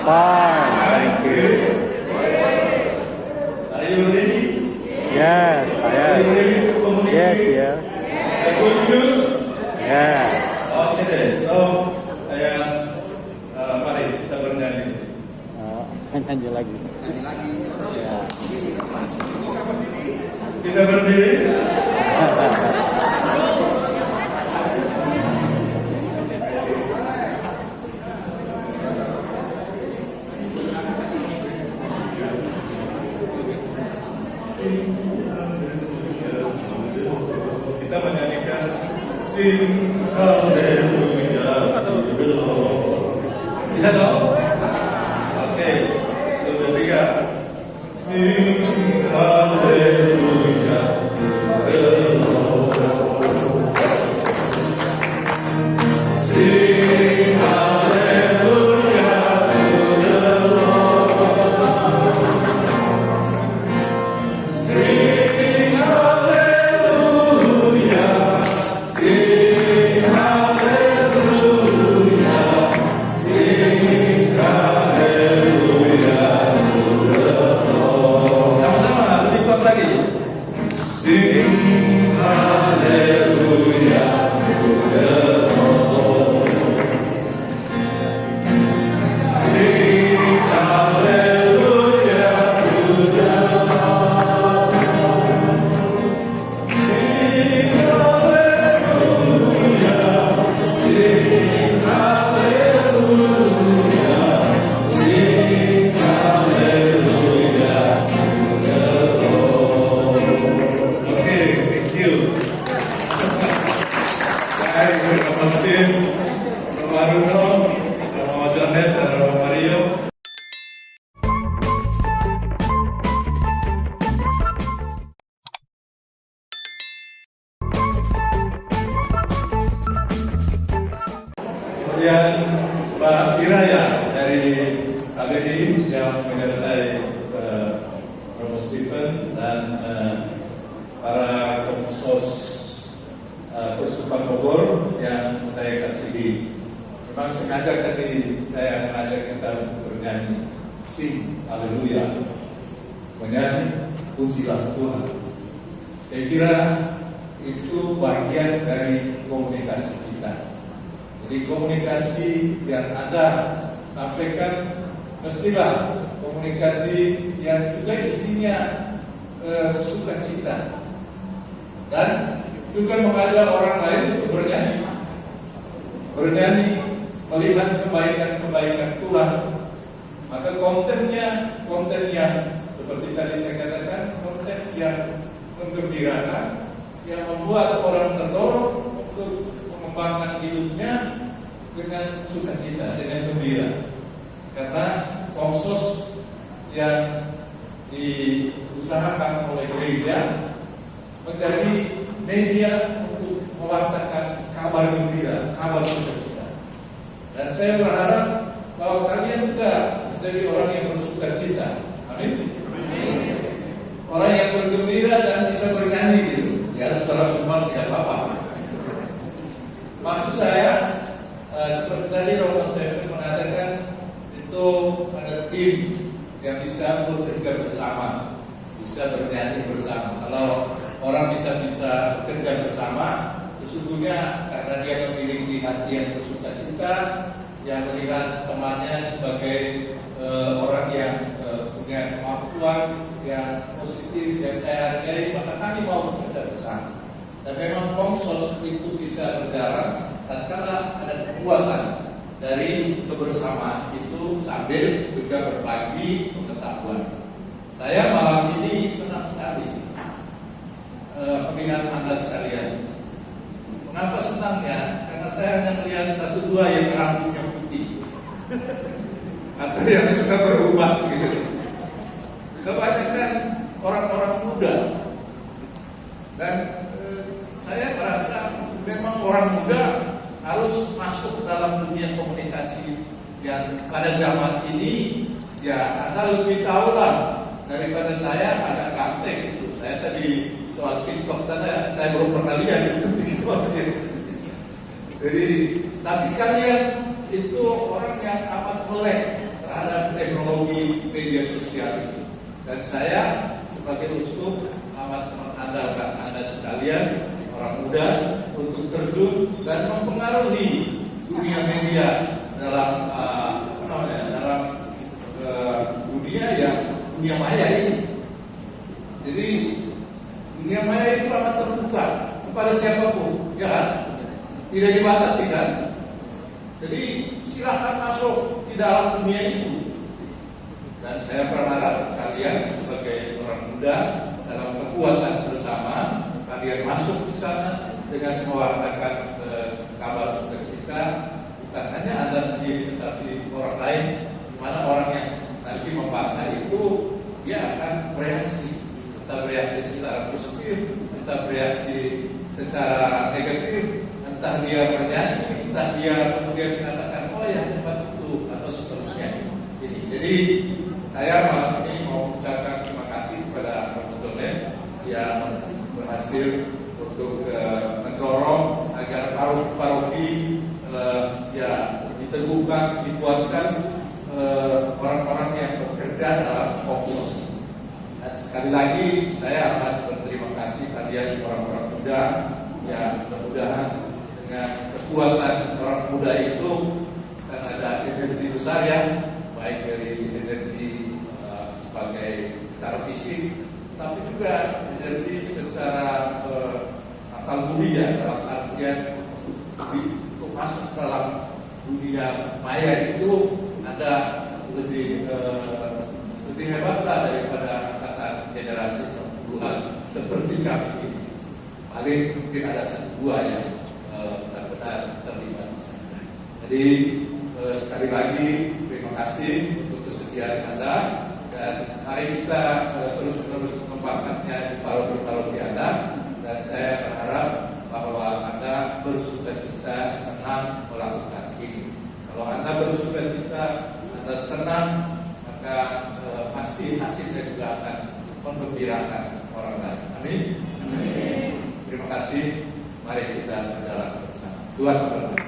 Fine, thank you. Are you ready? Yes, I Are am. you ready to communicate Yes, yeah. the good news? Yeah. Oke deh, so saya mari kita bernyanyi. Nyanyi lagi. Ya. Kita berdiri. Kita menyanyikan Sing Hallelujah to the Lord. Bisa dong? Oke, dua tiga. Sing Hallelujah to the Lord. Sing Hallelujah to the Lord. Sing Hallelujah. Sing Hallelujah. Sing Hallelujah to the Lord. Sama-sama, lipat lagi. Sing Hallelujah to the Lord. Sing Hallelujah to the Lord. Sing Hallelujah. Sing Hallelujah. Sing Hallelujah to the Lord. Oke, thank you. Saya bersama Steve, Romo Aruno, Romo Janet, dan Romo Mario. Kemudian Pak Iraya dari KBI yang menyertai Romo Stephen dan para komsos Keuskupan Bogor yang saya kasihi. Memang sengaja tadi saya mengajak kita bernyanyi Sing Haleluya, menyanyi pujilah Tuhan. Saya kira itu bagian dari komunikasi kita. Jadi komunikasi yang Anda sampaikan mestilah komunikasi yang juga isinya sukacita dan juga mengajak orang lain untuk bernyanyi melihat kebaikan-kebaikan Tuhan. Maka konten yang seperti tadi saya katakan, konten yang menggembirakan, yang membuat orang terdorong untuk mengembangkan hidupnya dengan sukacita, dengan gembira. Karena komsos yang diusahakan oleh gereja menjadi media untuk mewartakan kabar gembira, kabar sukacita. Dan saya berharap bahwa kalian juga menjadi orang yang bersukacita. Amin. Orang yang bergembira dan bisa bernyanyi gitu. Ya, saudara semua tidak apa-apa. Maksud saya, seperti tadi Romo Stephen mengatakan, itu ada tim yang bisa bekerja bersama, bisa bernyanyi bersama. Kalau orang bisa bekerja bersama, sesungguhnya karena dia memiliki hati yang bersukacita, yang melihat temannya sebagai orang yang punya kemampuan yang positif, yang saya hargai, maka kami mau bekerja bersama. Dan memang komsos itu bisa berjalan tatkala ada kekuatan dari kebersamaan itu sambil juga berbagi pengetahuan. Saya malam ini senang sekali melihat Anda sekalian. Mengapa senangnya? Karena saya hanya melihat satu dua yang rambutnya putih atau yang suka berubah gitu. Kebanyakan orang-orang muda. Dan saya merasa memang orang muda harus masuk dalam dunia komunikasi yang pada zaman ini ya Anda lebih tahu lah daripada saya, agak gaptek gitu. Saya tadi soal TikTok tadi saya belum pernah lihat itu. Jadi tapi kalian itu orang yang amat melek terhadap teknologi media sosial ini. Dan saya sebagai uskup amat mengandalkan Anda sekalian, orang muda, untuk terjun dan mempengaruhi dunia media dalam dunia maya ini. Jadi dunia maya itu amat terbuka kepada siapapun, ya kan? Tidak dibatasi kan? Jadi silahkan masuk di dalam dunia itu. Dan saya berharap kalian sebagai orang muda dalam kekuatan bersama, kalian masuk di sana dengan mewartakan kabar sukacita, bukan hanya Anda sendiri tetapi orang lain, di mana orang yang nanti membaca itu dia akan bereaksi, entah bereaksi secara positif, entah bereaksi secara negatif, entah dia bernyanyi, entah dia kemudian mengatakan oh ya tempat itu atau seterusnya. Jadi saya malam ini mau mengucapkan terima kasih kepada Pak Donen yang berhasil untuk mendorong agar paroki ya diteguhkan, dikuatkan orang-orang yang bekerja dalam Komsos. Dan sekali lagi saya akan berterima kasih kalian orang-orang muda yang mudah-mudahan dengan kekuatan orang muda itu kan ada energi besar ya, baik dari energi sebagai secara fisik, tapi juga energi secara akal budi ya, dalam artian untuk masuk dalam dunia maya itu ada lebih hebatlah daripada angkatan generasi 60-an seperti kami ini. Paling mungkin ada 1-2 yang benar-benar terlibat di sana. Jadi sekali lagi terima kasih untuk kesediaan Anda, dan mari kita terus-menerus mengembangkannya di paroki-paroki Anda. Dan saya berharap bahwa Anda bersukacita, senang melakukan ini. Kalau Anda bersukacita, Anda senang, maka pasti hasilnya juga akan menggembirakan orang lain. Amin. Terima kasih. Mari kita berjalan bersama. Tuhan memberkati.